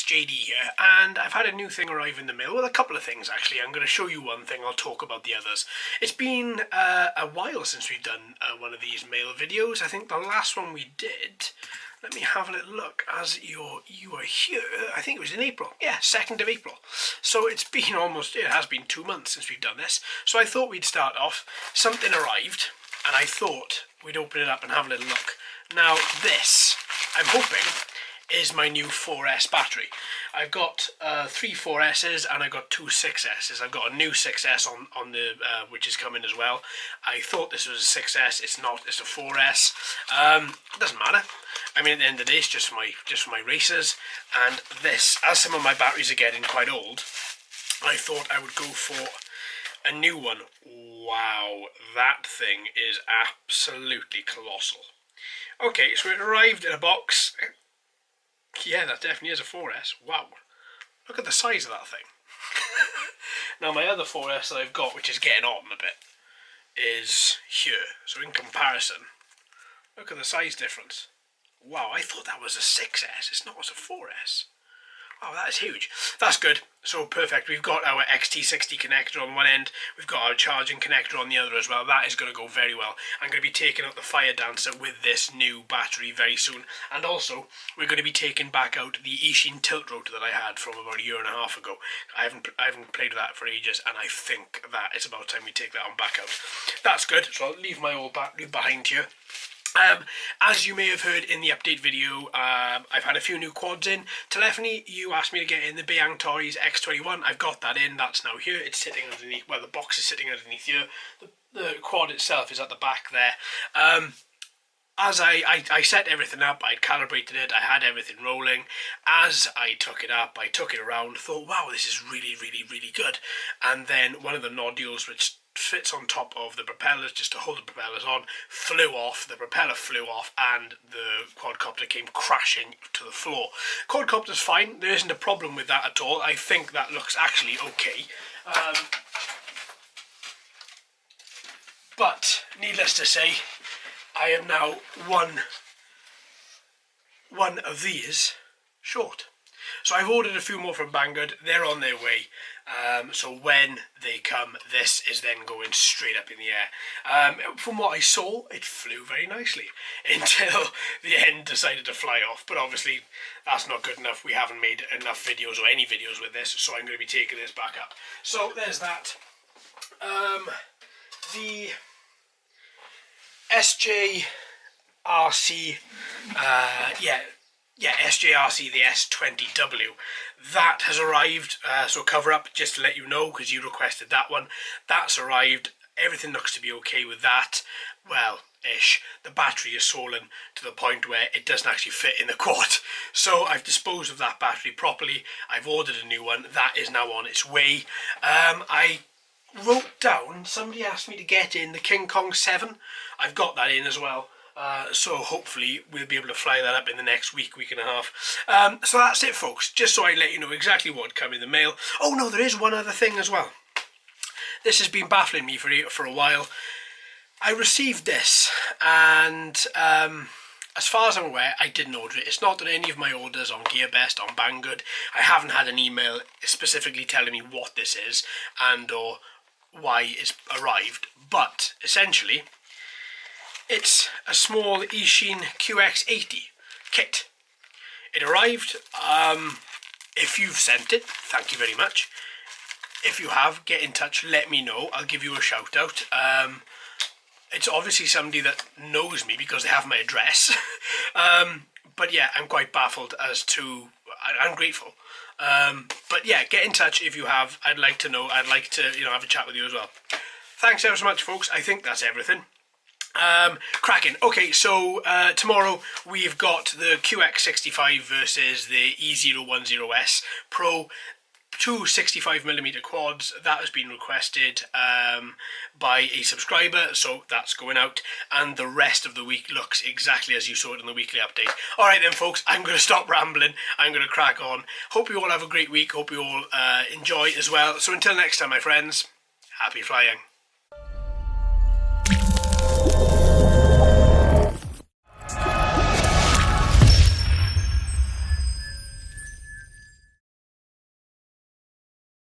JD here, and I've had a new thing arrive in the mail. Well, a couple of things actually. I'm going to show you one thing, I'll talk about the others. It's been a while since we've done one of these mail videos. I think the last one we did, let me have a little look as you are here. I think it was in April. Yeah, 2nd of April. So it has been 2 months since we've done this. So I thought we'd start off. Something arrived, and I thought we'd open it up and have a little look. Now this, I'm hoping, is my new 4S battery. I've got 3 4S's and I've got 2 6S's. I've got a new 6S on the which is coming as well. I thought this was a 6S. It's not. It's a 4S. It doesn't matter. I mean, at the end of the day, it's just for my racers. And this, as some of my batteries are getting quite old, I thought I would go for a new one. Wow, that thing is absolutely colossal. Okay, so it arrived in a box. Yeah, that definitely is a 4S. Wow. Look at the size of that thing. Now, my other 4S that I've got, which is getting on a bit, is here. So in comparison, look at the size difference. Wow, I thought that was a 6S. It's not, it's a 4S. Wow, that is huge. That's good. So perfect. We've got our XT60 connector on one end. We've got our charging connector on the other as well. That is going to go very well. I'm going to be taking out the Fire Dancer with this new battery very soon. And also, we're going to be taking back out the Ishin tilt rotor that I had from about a year and a half ago. I haven't played with that for ages, and I think that it's about time we take that one back out. That's good. So I'll leave my old battery behind here. As you may have heard in the update video, I've had a few new quads in. Telephony, you asked me to get in the Bayang Tories X21. I've got that in, that's now here. It's sitting underneath, well, the box is sitting underneath here. The quad itself is at the back there. As I set everything up, I'd calibrated it, I had everything rolling. As I took it up, I took it around, thought, wow, this is really, really, really good. And then one of the nodules, which fits on top of the propellers just to hold the propellers on, flew off. The propeller flew off and the quadcopter came crashing to the floor. Quadcopter's fine, there isn't a problem with that at all. I think that looks actually okay. But needless to say, I am now one of these short. So I've ordered a few more from Banggood. They're on their way. So when they come, this is then going straight up in the air. From what I saw, it flew very nicely until the end decided to fly off. But obviously, that's not good enough. We haven't made enough videos or any videos with this, so I'm going to be taking this back up. So there's that. The SJRC, SJRC, the S20W, that has arrived, so cover up, just to let you know, because you requested that one. That's arrived, everything looks to be okay with that, well, ish. The battery is swollen to the point where it doesn't actually fit in the quad, so I've disposed of that battery properly. I've ordered a new one, that is now on its way. I wrote down, somebody asked me to get in the King Kong 7, I've got that in as well. So hopefully we'll be able to fly that up in the next week and a half. So that's it, folks. Just so I let you know exactly what come in the mail. Oh no, there is one other thing as well. This has been baffling me for a while. I received this, and as far as I'm aware, I didn't order it. It's not that any of my orders on GearBest, on Banggood, I haven't had an email specifically telling me what this is and or why it's arrived. But essentially, it's a small Ishin QX80 kit. It arrived. If you've sent it, thank you very much. If you have, get in touch, let me know. I'll give you a shout out. It's obviously somebody that knows me because they have my address. But yeah, I'm quite baffled as to... I'm grateful. But yeah, get in touch if you have. I'd like to know. I'd like to, have a chat with you as well. Thanks ever so much, folks. I think that's everything. Cracking. Okay, so tomorrow we've got the QX65 versus the E010S Pro, 2 65mm quads. That has been requested by a subscriber, so that's going out, and the rest of the week looks exactly as you saw it in the weekly update. Alright then, folks, I'm going to stop rambling, I'm going to crack on. Hope you all have a great week, hope you all enjoy as well. So until next time, my friends, happy flying.